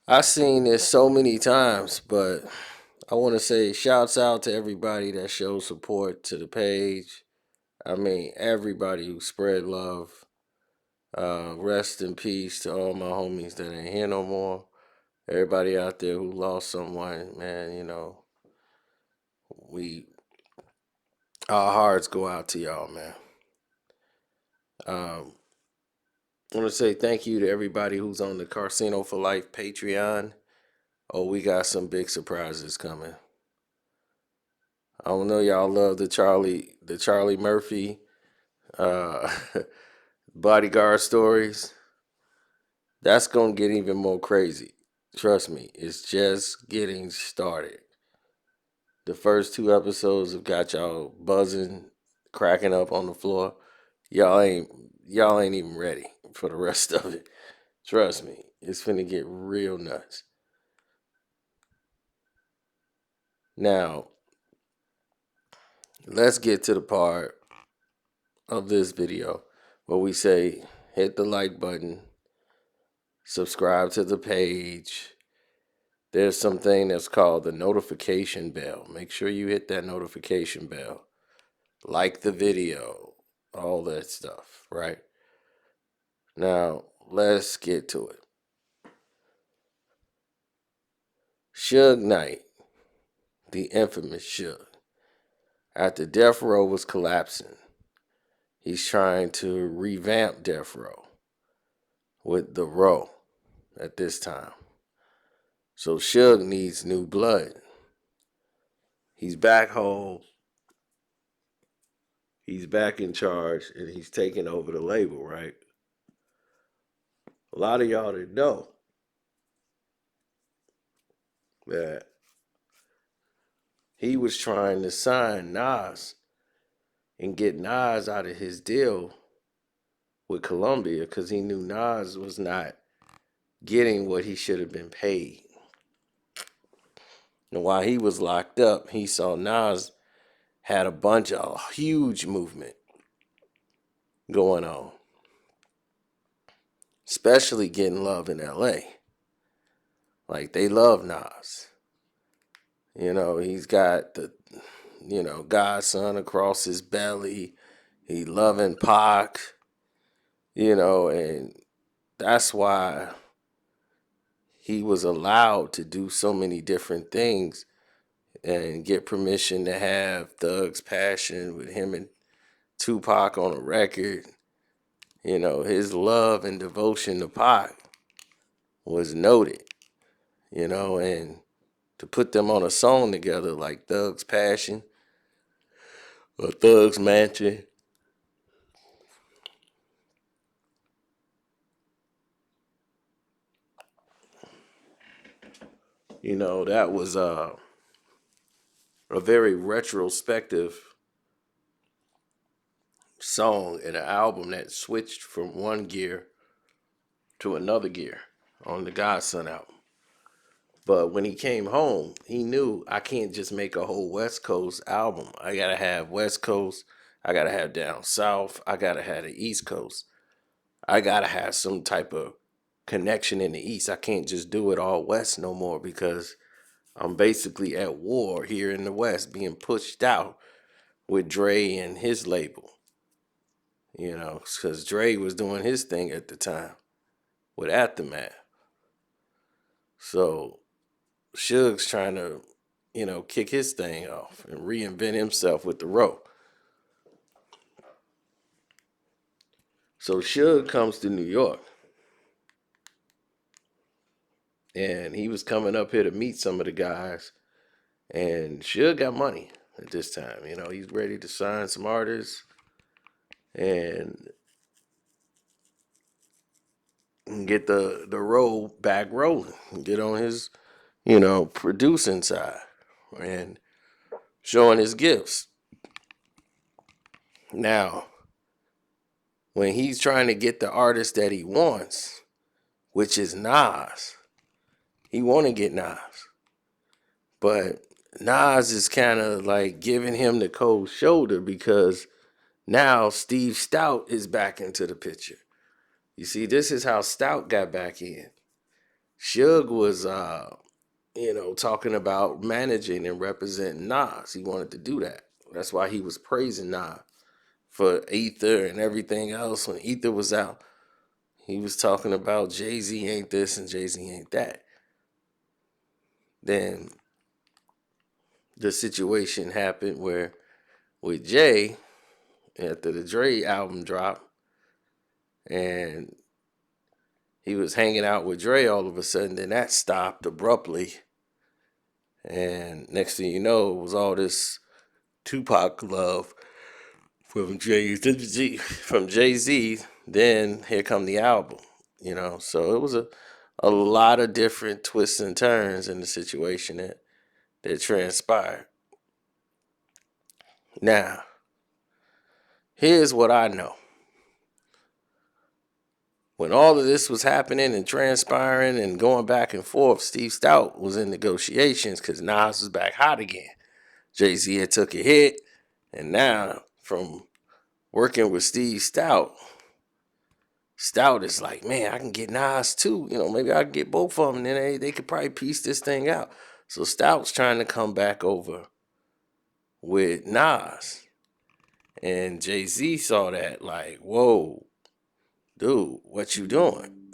I've seen this so many times, but I want to say shouts out to everybody that shows support to the page. I mean, everybody who spread love. Rest in peace to all my homies that ain't here no more. Everybody out there who lost someone, man, we our hearts go out to y'all, man. Um, I want to say thank you to everybody who's on the Casino for Life Patreon. Oh, we got some big surprises coming. I don't know, y'all love the Charlie Murphy uh, bodyguard stories. That's gonna get even more crazy. Trust me, it's just getting started. The first two episodes have got y'all buzzing, cracking up on the floor. Y'all ain't y'all ain't even ready for the rest of it. Trust me, it's finna get real nuts. Now, let's get to the part of this video where we say hit the like button, subscribe to the page. There's something that's called the notification bell. Make sure you hit that notification bell. Like the video, all that stuff, right? Now, let's get to it. Suge Knight, the infamous Suge, after Death Row was collapsing, he's trying to revamp Death Row with the Row at this time. So Suge needs new blood. He's back home. He's back in charge, and he's taking over the label, right? A lot of y'all didn't know that he was trying to sign Nas and get Nas out of his deal with Columbia because he knew Nas was not getting what he should have been paid. And while he was locked up, he saw Nas had a bunch of huge movement going on, especially getting love in LA. Like they love Nas. He's got the Godson across his belly. He loving Pac, and that's why he was allowed to do so many different things and get permission to have Thug's Passion with him and Tupac on a record. His love and devotion to Pac was noted, and to put them on a song together like Thug's Passion or Thug's Mansion. That was a very retrospective song and an album that switched from one gear to another gear on the Godson album. But when he came home, he knew I can't just make a whole West Coast album. I gotta have West Coast, I gotta have down South, I gotta have the East Coast. I gotta have some type of connection in the East. I can't just do it all West no more because I'm basically at war here in the West, being pushed out with Dre and his label. Because Dre was doing his thing at the time with Aftermath. So Suge's trying to, kick his thing off and reinvent himself with the Row. So Suge comes to New York, and he was coming up here to meet some of the guys. And Suge got money at this time. He's ready to sign some artists and get the Row back rolling, get on his, producing side and showing his gifts. Now, when he's trying to get the artist that he wants, which is Nas, he want to get Nas. But Nas is kind of like giving him the cold shoulder because now Steve Stout is back into the picture. You see, this is how Stout got back in. Suge was talking about managing and representing Nas. He wanted to do that. That's why he was praising Nas for Ether and everything else. When Ether was out, he was talking about Jay-Z ain't this and Jay-Z ain't that. Then the situation happened where with Jay, after the Dre album dropped, and he was hanging out with Dre all of a sudden, then that stopped abruptly. And next thing you know, it was all this Tupac love from Jay-Z. Then here come the album, So it was a lot of different twists and turns in the situation that transpired. Now, here's what I know. When all of this was happening and transpiring and going back and forth, Steve Stout was in negotiations because Nas was back hot again. Jay-Z had took a hit, and now from working with Steve Stout, Stout is like, man, I can get Nas too. Maybe I can get both of them, and then they could probably piece this thing out. So Stout's trying to come back over with Nas. And Jay-Z saw that like, whoa, dude, what you doing?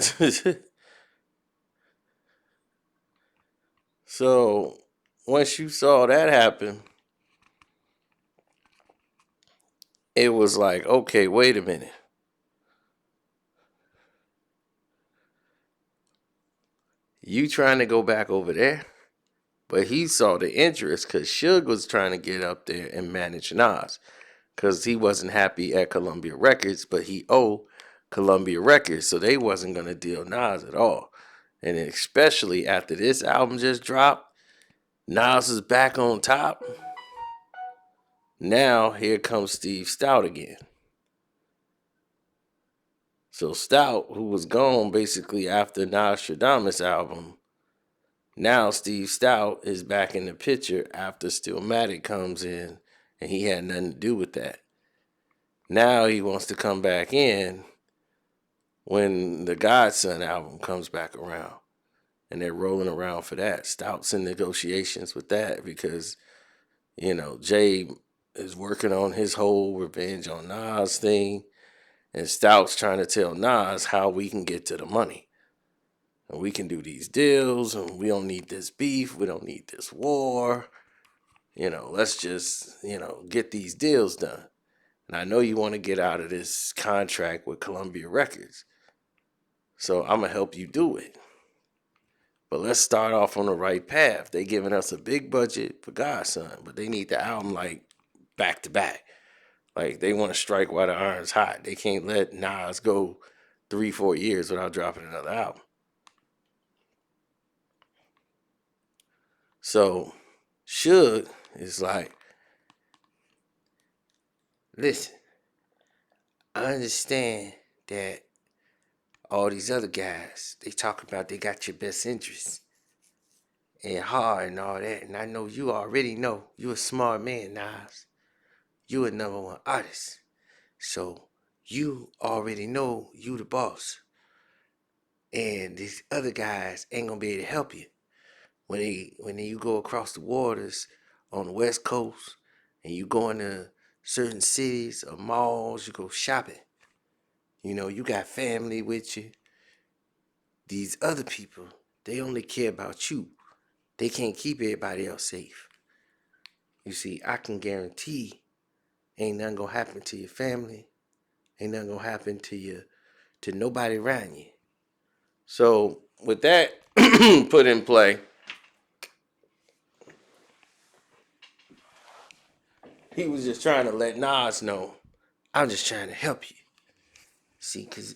So once you saw that happen, it was like, okay, wait a minute. You trying to go back over there? But he saw the interest because Suge was trying to get up there and manage Nas because he wasn't happy at Columbia Records, but he owed Columbia Records, so they wasn't going to deal Nas at all. And especially after this album just dropped, Nas is back on top. Now here comes Steve Stout again. So Stout, who was gone basically after Nostradamus album, now Steve Stout is back in the picture after Stillmatic comes in, and he had nothing to do with that. Now he wants to come back in when the Godson album comes back around, and they're rolling around for that. Stout's in negotiations with that because, Jay is working on his whole revenge on Nas thing, and Stout's trying to tell Nas how we can get to the money. And we can do these deals, and we don't need this beef, we don't need this war. Let's just, get these deals done. And I know you want to get out of this contract with Columbia Records. So I'm going to help you do it. But let's start off on the right path. They giving us a big budget for Godson, but they need the album like back to back. Like they want to strike while the iron's hot. They can't let Nas go 3-4 years without dropping another album. So Suge is like, listen, I understand that all these other guys, they talk about they got your best interests and hard and all that. And I know you already know you a smart man, Nas. You a #1 artist. So you already know you the boss. And these other guys ain't gonna be able to help you. When you go across the waters on the West Coast and you go into certain cities or malls, you go shopping. You got family with you. These other people, they only care about you. They can't keep everybody else safe. You see, I can guarantee ain't nothing gonna happen to your family. Ain't nothing gonna happen to nobody around you. So with that put in play, he was just trying to let Nas know, I'm just trying to help you. See, because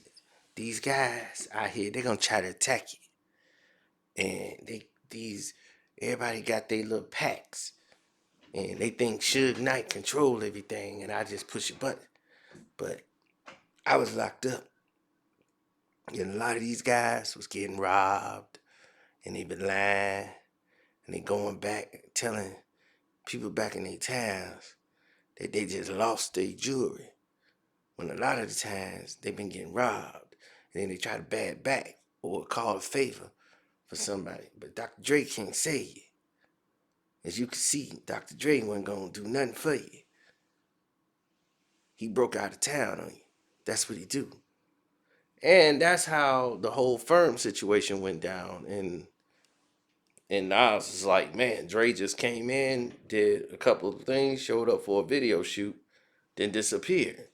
these guys out here, they're going to try to attack you. And everybody got their little packs. And they think Suge Knight control everything, and I just push a button. But I was locked up. And a lot of these guys was getting robbed, and they been lying, and they going back telling people back in their towns that they just lost their jewelry. When a lot of the times they been getting robbed, and then they try to bad back or call a favor for somebody. But Dr. Dre can't save you. As you can see, Dr. Dre wasn't going to do nothing for you. He broke out of town on you. That's what he do. And that's how the whole firm situation went down. And Nas is like, man, Dre just came in, did a couple of things, showed up for a video shoot, then disappeared.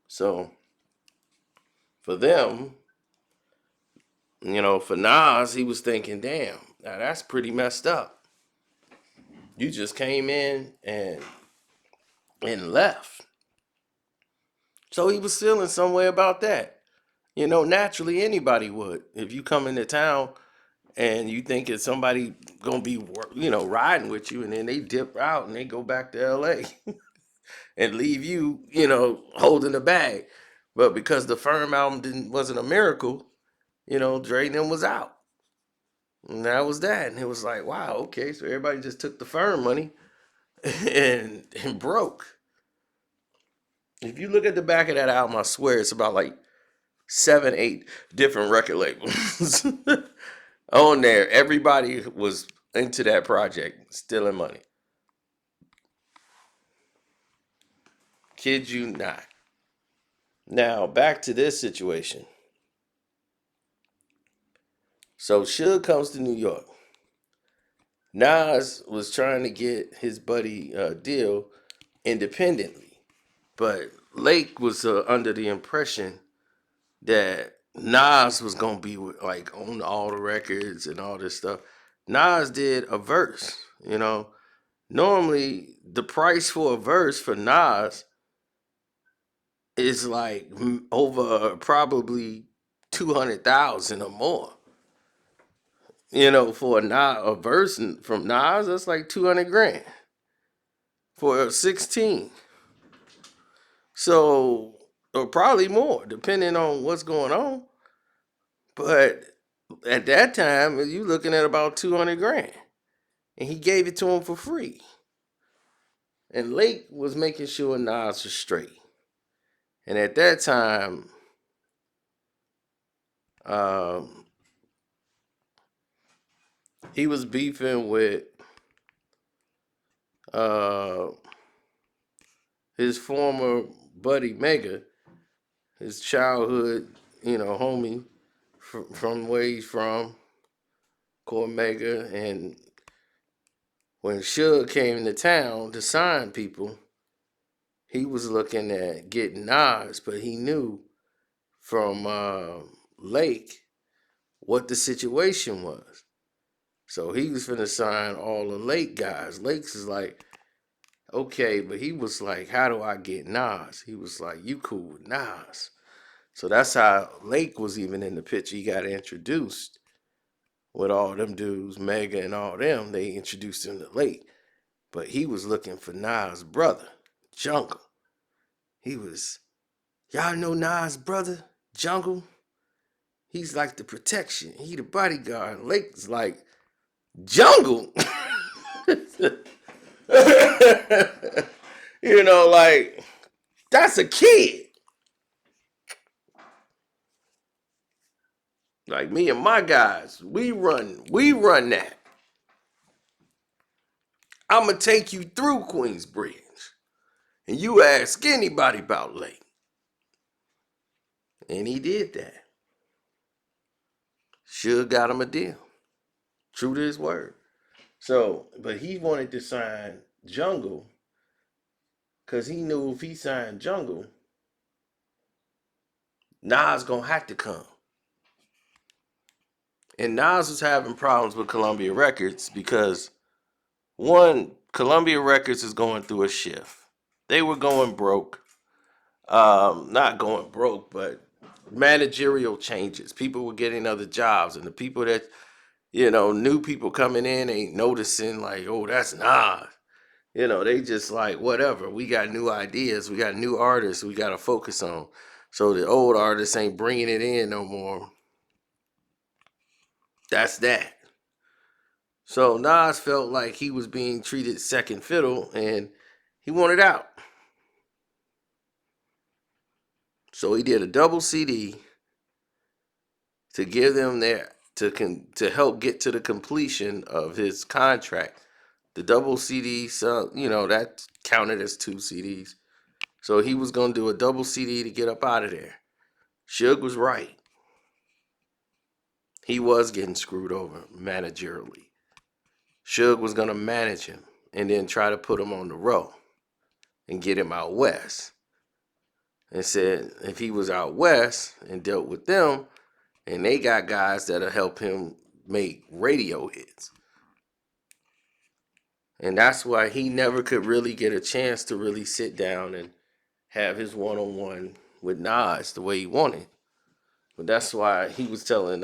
So for them, for Nas, he was thinking, damn, now that's pretty messed up. You just came in and left. So he was feeling some way about that. Naturally anybody would. If you come into town and you think it's somebody gonna be, riding with you, and then they dip out and they go back to LA and leave you, holding the bag. But because the Firm album wasn't a miracle, Dre and them was out. And that was that. And it was like, wow, okay, so everybody just took the Firm money and broke. If you look at the back of that album, I swear it's about like 7, 8 different record labels on there. Everybody was into that project, stealing money. Kid you not. Now, back to this situation. So Suge comes to New York. Nas was trying to get his buddy deal independently, but Lake was under the impression that Nas was gonna be like on all the records and all this stuff. Nas did a verse, Normally, the price for a verse for Nas is like over probably 200,000 or more. For a verse from Nas, that's like 200 grand for 16. So, or probably more, depending on what's going on. But at that time, you looking at about 200 grand. And he gave it to him for free. And Lake was making sure Nas was straight. And at that time, he was beefing with his former buddy Mega, his childhood, homie from where he's from, called Mega. And when Suge came to town to sign people, he was looking at getting Nas, but he knew from Lake what the situation was. So he was finna sign all the Lake guys. Lake's is like, okay, but he was like, how do I get Nas? He was like, you cool with Nas. So that's how Lake was even in the picture. He got introduced with all them dudes, Mega and all them. They introduced him to Lake. But he was looking for Nas' brother, Jungle. Y'all know Nas' brother, Jungle? He's like the protection. He the bodyguard. Lake's like, Jungle? Like, that's a kid. Like me and my guys, we run that. I'ma take you through Queensbridge. And you ask anybody about Lake. And he did that. Suge got him a deal. True to his word. So, but he wanted to sign Jungle because he knew if he signed Jungle, Nas gonna have to come. And Nas was having problems with Columbia Records because, one, Columbia Records is going through a shift. They were going broke. Not going broke, but managerial changes. People were getting other jobs, and the people that, new people coming in ain't noticing like, oh, that's Nas. They just like, whatever. We got new ideas. We got new artists we got to focus on. So the old artists ain't bringing it in no more. That's that. So Nas felt like he was being treated second fiddle and he wanted out. So he did a double CD to give them their to help get to the completion of his contract. The double CD, so that counted as two CDs. So he was gonna do a double CD to get up out of there. Suge was right. He was getting screwed over managerially. Suge was gonna manage him and then try to put him on the road and get him out west. And said if he was out west and dealt with them, and they got guys that'll help him make radio hits. And that's why he never could really get a chance to really sit down and have his one-on-one with Nas the way he wanted. But that's why he was telling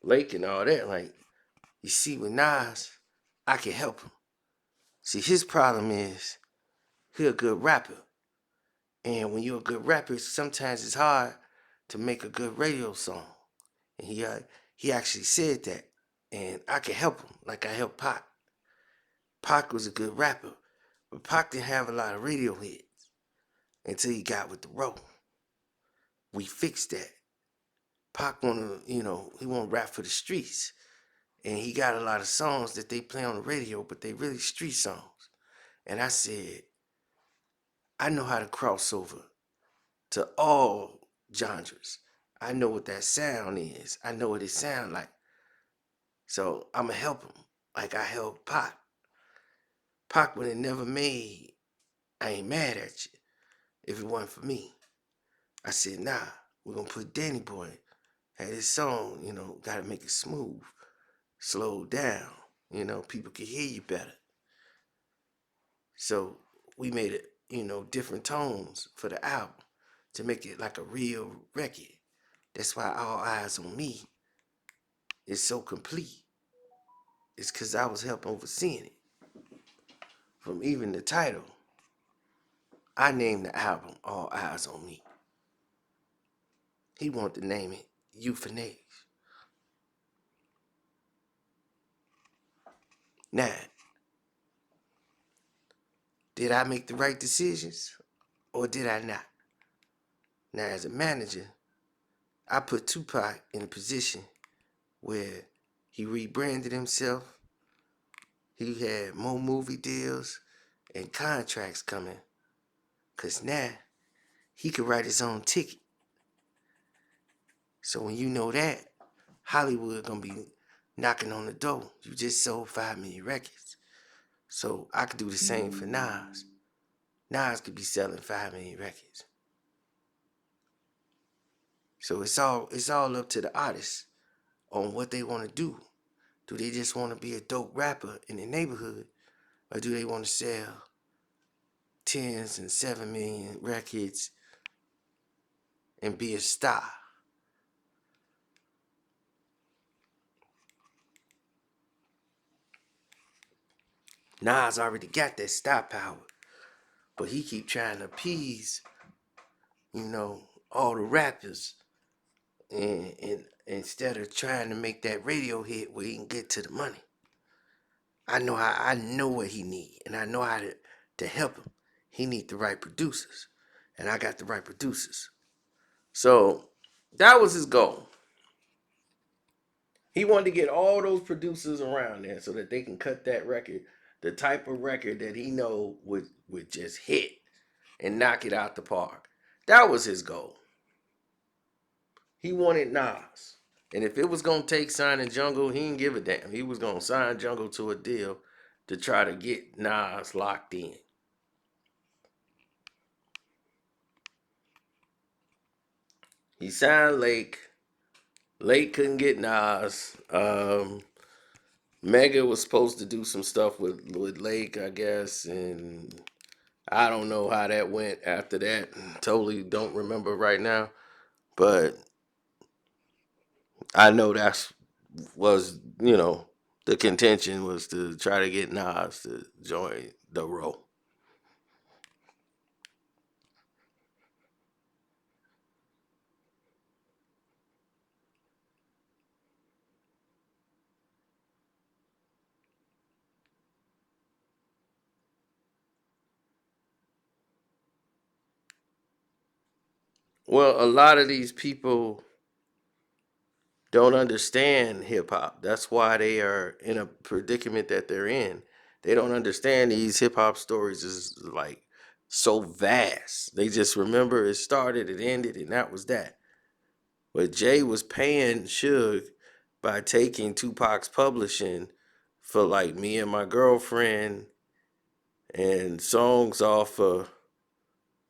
Lake and all that, like, you see, with Nas, I can help him. See, his problem is he a good rapper. And when you're a good rapper, sometimes it's hard to make a good radio song. And he actually said that. And I can help him like I helped Pac. Pac was a good rapper, but Pac didn't have a lot of radio hits until he got with the Row. We fixed that. Pac he wanna rap for the streets. And he got a lot of songs that they play on the radio, but they really street songs. And I said, I know how to cross over to all genres. I know what that sound is. I know what it sound like. So I'ma help him like I helped Pac. Pac would have never made I Ain't Mad at You if it wasn't for me. I said, nah, we're gonna put Danny Boy. Had his song, gotta make it smooth, slow down, people can hear you better. So we made it, different tones for the album to make it like a real record. That's why All Eyes on Me is so complete. It's because I was helping overseeing it. From even the title, I named the album All Eyes on Me. He wanted to name it Euthanasia. Now, did I make the right decisions or did I not? Now, as a manager, I put Tupac in a position where he rebranded himself. He had more movie deals and contracts coming. Because now, he could write his own ticket. So when you know that, Hollywood gonna be knocking on the door. You just sold 5 million records. So I could do the same for Nas. Nas could be selling 5 million records. So it's all up to the artists on what they want to do. Do they just want to be a dope rapper in the neighborhood? Or do they want to sell 10s and 7 million records and be a star? Nas already got that star power. But he keep trying to appease, all the rappers. And instead of trying to make that radio hit where he can get to the money. I know what he need, and I know how to help him. He need the right producers, and I got the right producers. So that was his goal. He wanted to get all those producers around there so that they can cut that record, the type of record that he know would just hit and knock it out the park. That was his goal. He wanted Nas. And if it was going to take signing Jungle, he didn't give a damn. He was going to sign Jungle to a deal to try to get Nas locked in. He signed Lake. Lake couldn't get Nas. Mega was supposed to do some stuff with Lake, I guess, and I don't know how that went after that. Totally don't remember right now. But I know that's was, the contention was to try to get Nas to join the role. Well, a lot of these people don't understand hip hop. That's why they are in a predicament that they're in. They don't understand these hip hop stories is like so vast. They just remember it started, it ended, and that was that. But Jay was paying Suge by taking Tupac's publishing for like Me and My Girlfriend and songs off of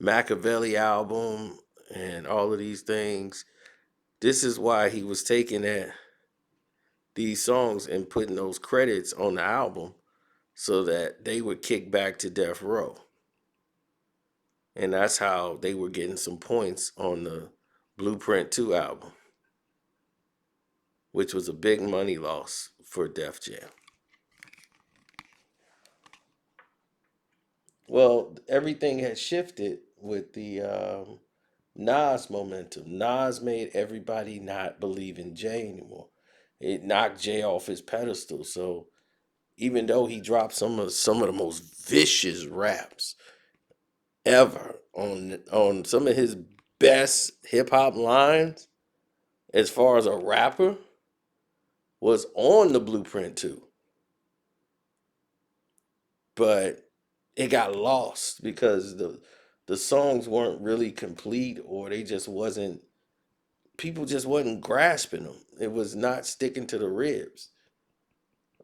Machiavelli album and all of these things. This is why he was taking these songs and putting those credits on the album so that they would kick back to Death Row. And that's how they were getting some points on the Blueprint 2 album, which was a big money loss for Def Jam. Well, everything had shifted with the Nas momentum. Nas made everybody not believe in Jay anymore. It knocked Jay off his pedestal. So even though he dropped some of the most vicious raps ever on some of his best hip hop lines, as far as a rapper, was on the Blueprint 2, but it got lost because the songs weren't really complete, or they just wasn't, people just wasn't grasping them. It was not sticking to the ribs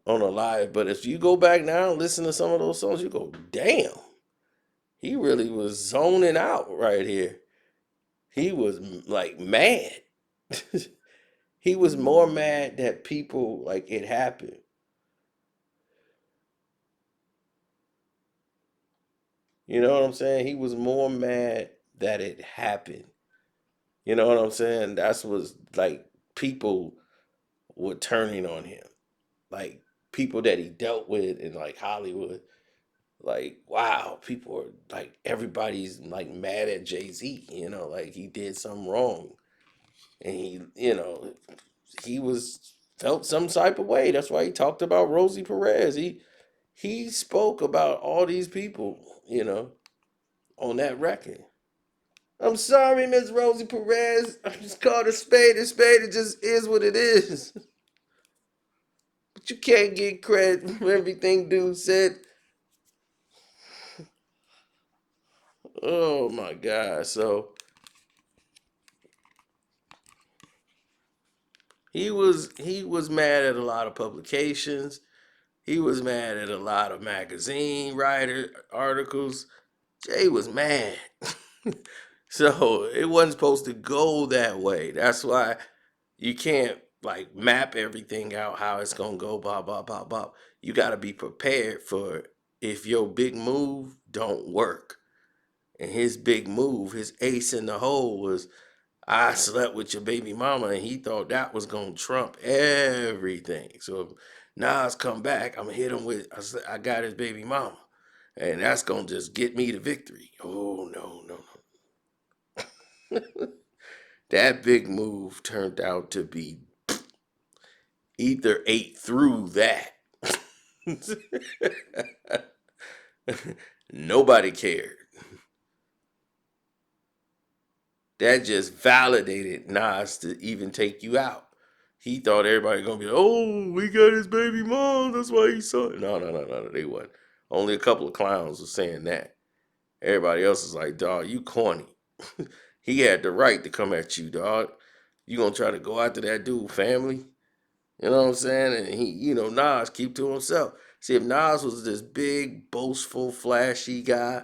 on a live. But if you go back now and listen to some of those songs, you go, damn, he really was zoning out right here. He was like mad. He was more mad that people like it happened. You know what I'm saying? He was more mad that it happened. You know what I'm saying? That's was like people were turning on him. Like people that he dealt with in like Hollywood. Like, wow, people are like everybody's like mad at Jay-Z, like he did something wrong. And he was felt some type of way. That's why he talked about Rosie Perez. He spoke about all these people, on that record. I'm sorry, Miss Rosie Perez. I just called a spade a spade. It just is what it is. But you can't get credit for everything dude said. Oh my God. So he was mad at a lot of publications. He was mad at a lot of magazine writer articles. Jay was mad. So it wasn't supposed to go that way. That's why you can't like map everything out how it's gonna go, blah blah blah blah. You gotta be prepared for if your big move don't work. And his big move, his ace in the hole was I slept with your baby mama, and he thought that was gonna trump everything. So if Nas come back, I'm gonna hit him with I got his baby mama, and that's gonna just get me the victory. Oh no no no! That big move turned out to be either ate through that. Nobody cared. That just validated Nas to even take you out. He thought everybody gonna be, oh, we got his baby mom. That's why he saw it. No, no, no, no, no. They wasn't. Only a couple of clowns were saying that. Everybody else is like, dog, you corny. He had the right to come at you, dog. You gonna try to go after that dude family? You know what I'm saying? And he, Nas keep to himself. See, if Nas was this big, boastful, flashy guy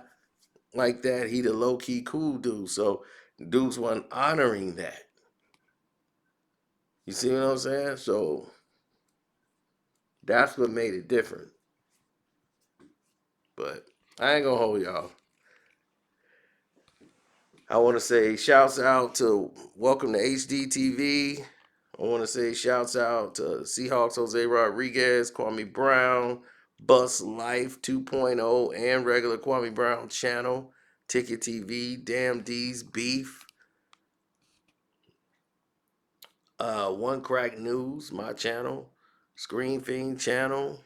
like that, he the low key cool dude. So dudes weren't honoring that. You see what I'm saying? So that's what made it different. But I ain't gonna hold y'all. I want to say shouts out to Welcome to HDTV. I want to say shouts out to Seahawks Jose Rodriguez, Kwame Brown, Bus Life 2.0, and regular Kwame Brown channel, Ticket TV, Damn D's Beef, One Crack News, my channel, Screen Fiend channel,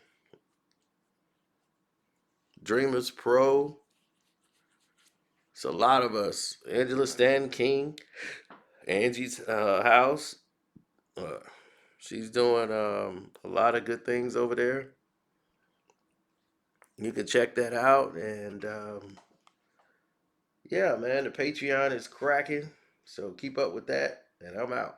Dreamers Pro, It's a lot of us. Angela Stanton King, Angie's house. Uh, she's doing a lot of good things over there. You can check that out. And yeah, man, the Patreon is cracking. So keep up with that. And I'm out.